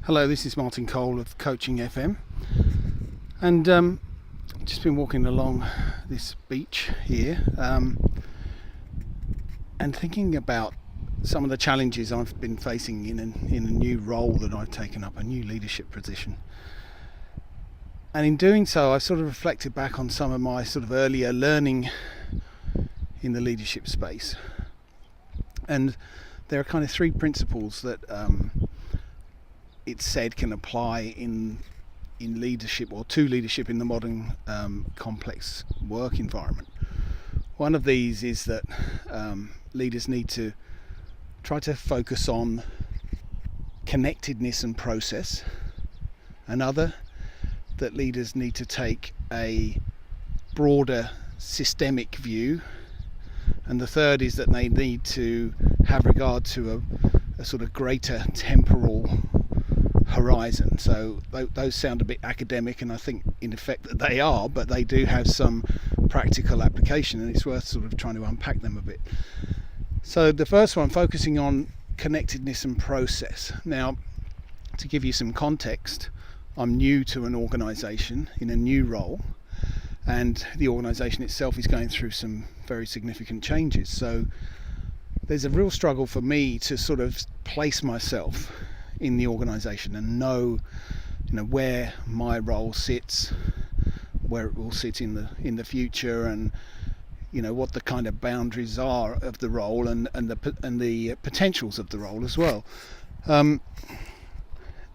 Hello, this is Martin Cole of Coaching FM, and just been walking along this beach here and thinking about some of the challenges I've been facing in a new role that I've taken up, a new leadership position. And in doing so, I've sort of reflected back on some of my sort of earlier learning in the leadership space. And there are kind of three principles that it's said can apply in leadership or to leadership in the modern complex work environment. One of these is that leaders need to try to focus on connectedness and process. Another, that leaders need to take a broader systemic view. And the third is that they need to have regard to a sort of greater temporal horizon. So those sound a bit academic, and I think in effect that they are, but they do have some practical application, and it's worth sort of trying to unpack them a bit. So the first one, focusing on connectedness and process. Now, to give you some context, I'm new to an organisation in a new role, and the organisation itself is going through some very significant changes. So there's a real struggle for me to sort of place myself in the organisation and know, where my role sits, where it will sit in the future, and what the kind of boundaries are of the role and the potentials of the role as well. And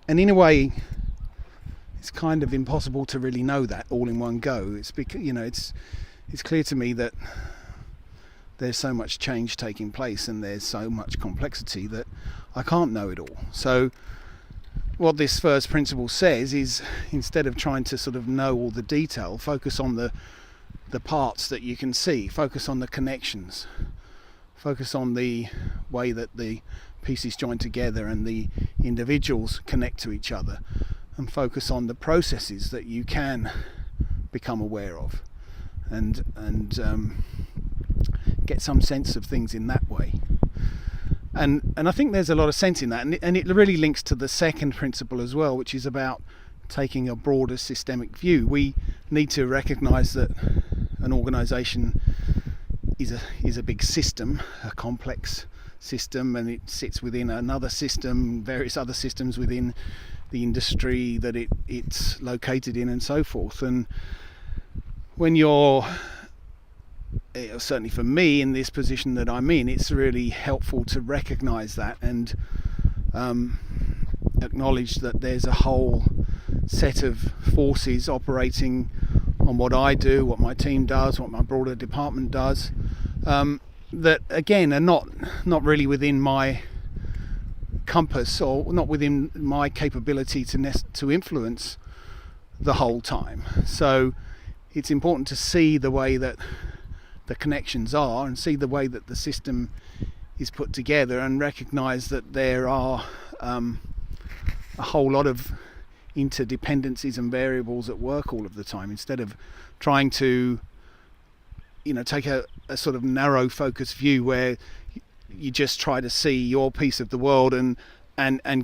in a way, it's kind of impossible to really know that all in one go. It's because it's clear to me that there's so much change taking place and there's so much complexity that I can't know it all. So what this first principle says is, instead of trying to sort of know all the detail, focus on the parts that you can see, focus on the connections, focus on the way that the pieces join together and the individuals connect to each other, and focus on the processes that you can become aware of, and get some sense of things in that way. And I think there's a lot of sense in that, and it really links to the second principle as well, which is about taking a broader systemic view. We need to recognise that an organisation is a big system, a complex system, and it sits within another system, various other systems within the industry that it's located in, and so forth. And when you're, certainly for me in this position that I'm in, it's really helpful to recognise that and acknowledge that there's a whole set of forces operating on what I do, what my team does, what my broader department does, that again are not really within my compass, or not within my capability to influence the whole time. So it's important to see the way that the connections are, and see the way that the system is put together, and recognise that there are a whole lot of interdependencies and variables at work all of the time, instead of trying to take a sort of narrow focused view where you just try to see your piece of the world and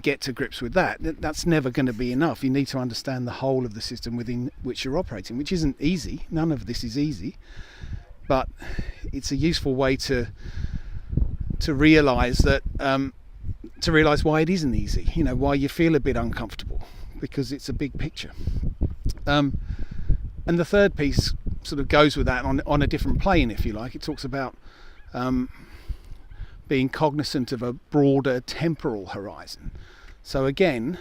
get to grips with that. That's never going to be enough. You need to understand the whole of the system within which you're operating, which isn't easy. None of this is easy, but it's a useful way to realise that to realise why it isn't easy. Why you feel a bit uncomfortable, because it's a big picture. And the third piece sort of goes with that on a different plane, if you like. It talks about being cognizant of a broader temporal horizon. So again,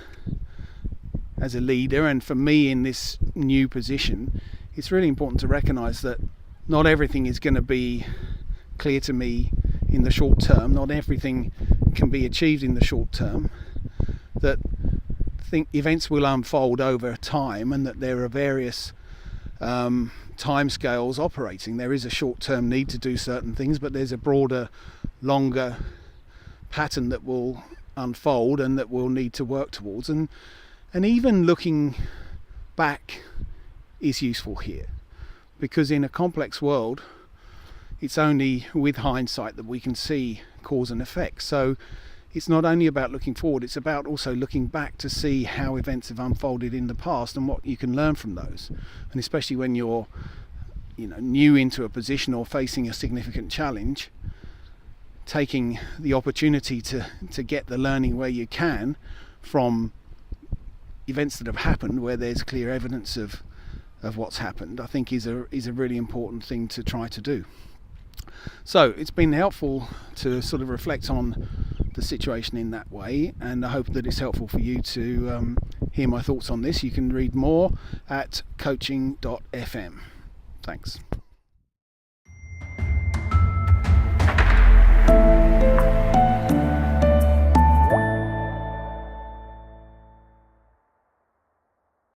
as a leader, and for me in this new position, it's really important to recognise that not everything is going to be clear to me in the short term. Not everything can be achieved in the short term. That events will unfold over time, and that there are various timescales operating. There is a short-term need to do certain things, but there's a broader, longer pattern that will unfold and that we'll need to work towards. And even looking back is useful here, because in a complex world, it's only with hindsight that we can see cause and effect. So it's not only about looking forward, it's about also looking back to see how events have unfolded in the past and what you can learn from those. And especially when you're new into a position or facing a significant challenge, taking the opportunity to get the learning where you can from events that have happened where there's clear evidence of what's happened, I think is a really important thing to try to do. So it's been helpful to sort of reflect on the situation in that way, and I hope that it's helpful for you to hear my thoughts on this. You can read more at coaching.fm. Thanks.